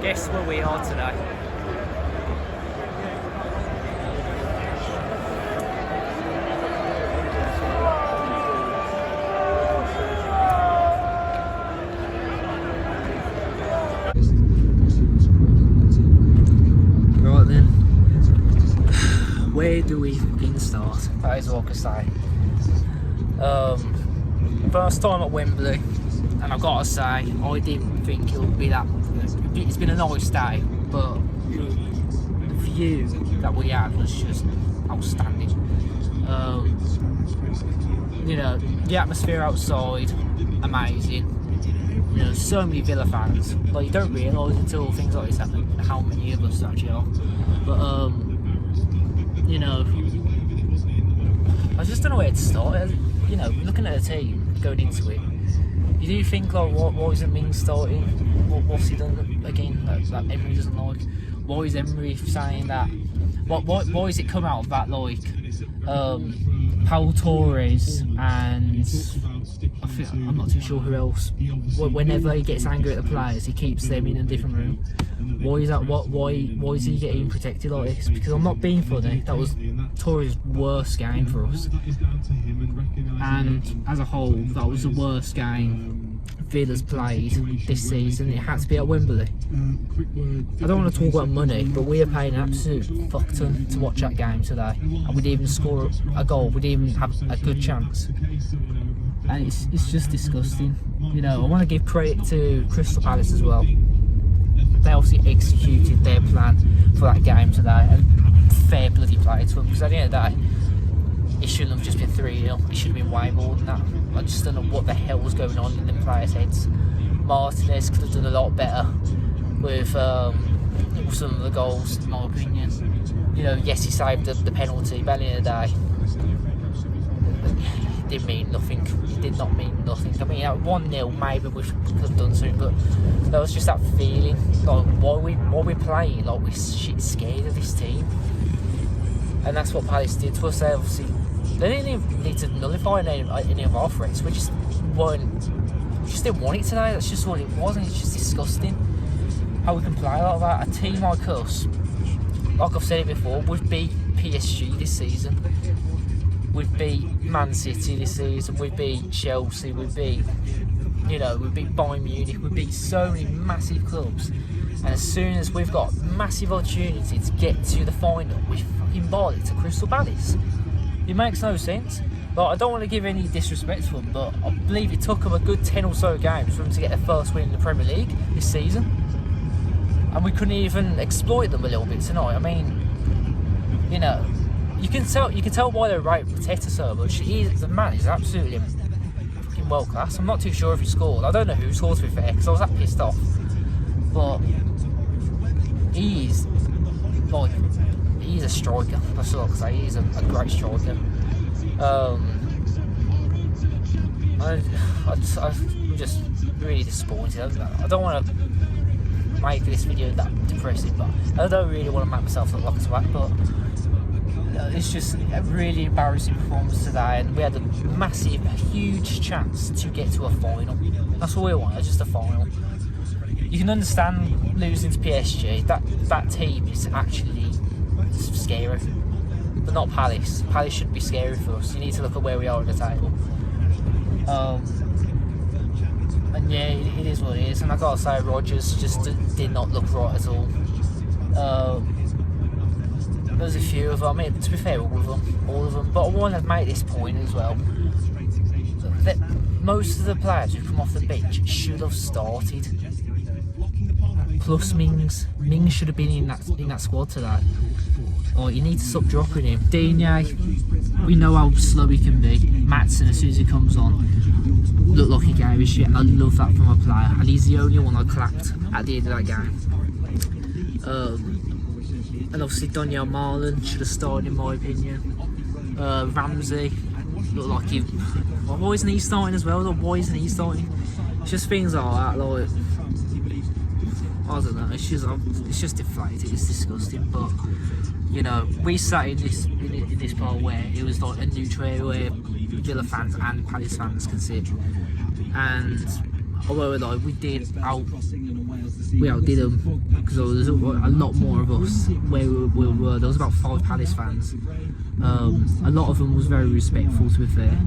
Guess where we are today? Right then, where do we begin start? That is all I can say. First time at Wembley, and I've got to say, I didn't think it would be that. It's been a nice day, but the view that we had was just outstanding. You know, the atmosphere outside, amazing. You know, so many Villa fans. Like, you don't realise until things like this happen how many of us actually are. But you know, I just don't know where to start. You know, looking at a team going into it, you do think like, why isn't Mings starting? What's he done again that Emery doesn't like? Why is Emery saying that? Why is it come out of that, like Paul Torres and I'm not too sure who else. Whenever he gets angry at the players, he keeps them in a different room. Why is that? Why is he getting protected like this? Because I'm not being funny. That was Torres' worst game for us, and as a whole, that was the worst game Villa's played this season. It had to be at Wembley. I don't want to talk about money, but we are paying an absolute fuck ton to watch that game today, and we didn't even score a goal. We didn't even have a good chance, and it's just disgusting. You know, I want to give credit to Crystal Palace as well. They obviously executed their plan for that game today, and fair bloody play to them, because at the end of the day, it shouldn't have just been 3-0, it should have been way more than that. I just don't know what the hell was going on in them players' heads. Martinez could have done a lot better with some of the goals, in my opinion. You know, yes, he saved the penalty, but at the end of the day, it didn't mean nothing. It did not mean nothing. I mean, at 1-0, maybe we could have done something, but there was just that feeling, like, why we playing like we're shit scared of this team. And that's what Palace did to us. They obviously, they didn't even need to nullify any of our threats. We just didn't want it today. That's just what it was, and it's just disgusting how we can play like that. A team like us, like I've said it before, we've beat PSG this season. We've beat Man City this season. We've beat Chelsea. We've beat, you know, we beat Bayern Munich. We beat so many massive clubs. And as soon as we've got massive opportunity to get to the final, we fucking ball it to Crystal Palace. It makes no sense. But I don't want to give any disrespect to them, but I believe it took them a good 10 or so games for them to get their first win in the Premier League this season. And we couldn't even exploit them a little bit tonight. I mean, you know, you can tell why they rate Arteta so much. The man is absolutely fucking world class. I'm not too sure if he scored. I don't know who scored, to be fair, because I was that pissed off. But he's a striker. That's all I can say. He's a great striker. I'm just really disappointed. I don't want to make this video that depressing, but I don't really want to make myself look like a swag, but it's just a really embarrassing performance today, and we had a massive, huge chance to get to a final. That's all we wanted, just a final. You can understand losing to PSG. That team is actually scary, but not Palace. Palace should be scary for us. You need to look at where we are at the table. And yeah, it is what it is. And I gotta say, Rodgers just did not look right at all. There's a few of them. I mean, to be fair, all of them. But I want to make this point as well. That most of the players who come off the bench should have started. Plus Mings. Mings should have been in that squad today. Oh, you need to stop dropping him. Digne, we know how slow he can be. Maatsen, as soon as he comes on, looked like he gave a shit, and I love that from a player. And he's the only one I clapped at the end of that game. And obviously Daniel Marlon should have started, in my opinion. Ramsey looked like he. Why isn't he starting as well? Why isn't he starting? It's just things like that. Like, I don't know. It's just deflated. It's disgusting. But you know, we sat in this part where it was like a neutral area where Villa fans and Palace fans can sit. And although like we did we outdid them because there was a lot more of us where we were. There was about 5 Palace fans. A lot of them was very respectful, to be fair,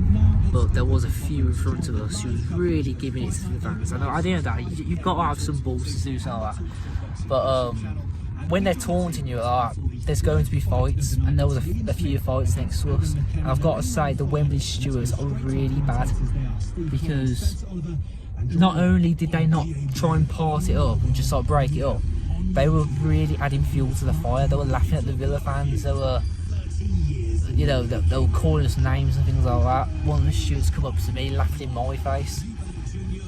but there was a few in front of us who was really giving it to the fans. And at the end of that, you've got to have some balls to do something like that. But when they're taunting you, there's going to be fights, and there was a few fights next to us. And I've got to say, the Wembley stewards are really bad, because not only did they not try and part it up and just sort of break it up, they were really adding fuel to the fire. They were laughing at the Villa fans. They were, you know, they were calling us names and things like that. One of the stewards come up to me, laughed in my face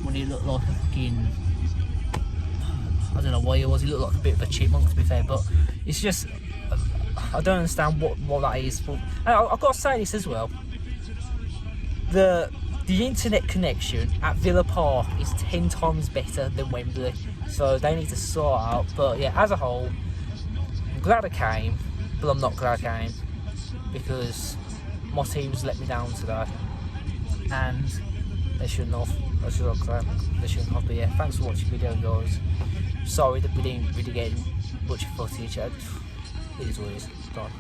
when he looked like a fucking, I don't know what he was. He looked like a bit of a chipmunk, to be fair. But it's just, I don't understand what that is. But I've got to say this as well. The internet connection at Villa Park is 10 times better than Wembley, so they need to sort out. But yeah, as a whole, I'm glad I came, but I'm not glad I came, because my team's let me down today, and they shouldn't have. They shouldn't have. But yeah, thanks for watching the video, guys. Sorry that we didn't really get much footage. It is what it is. Done.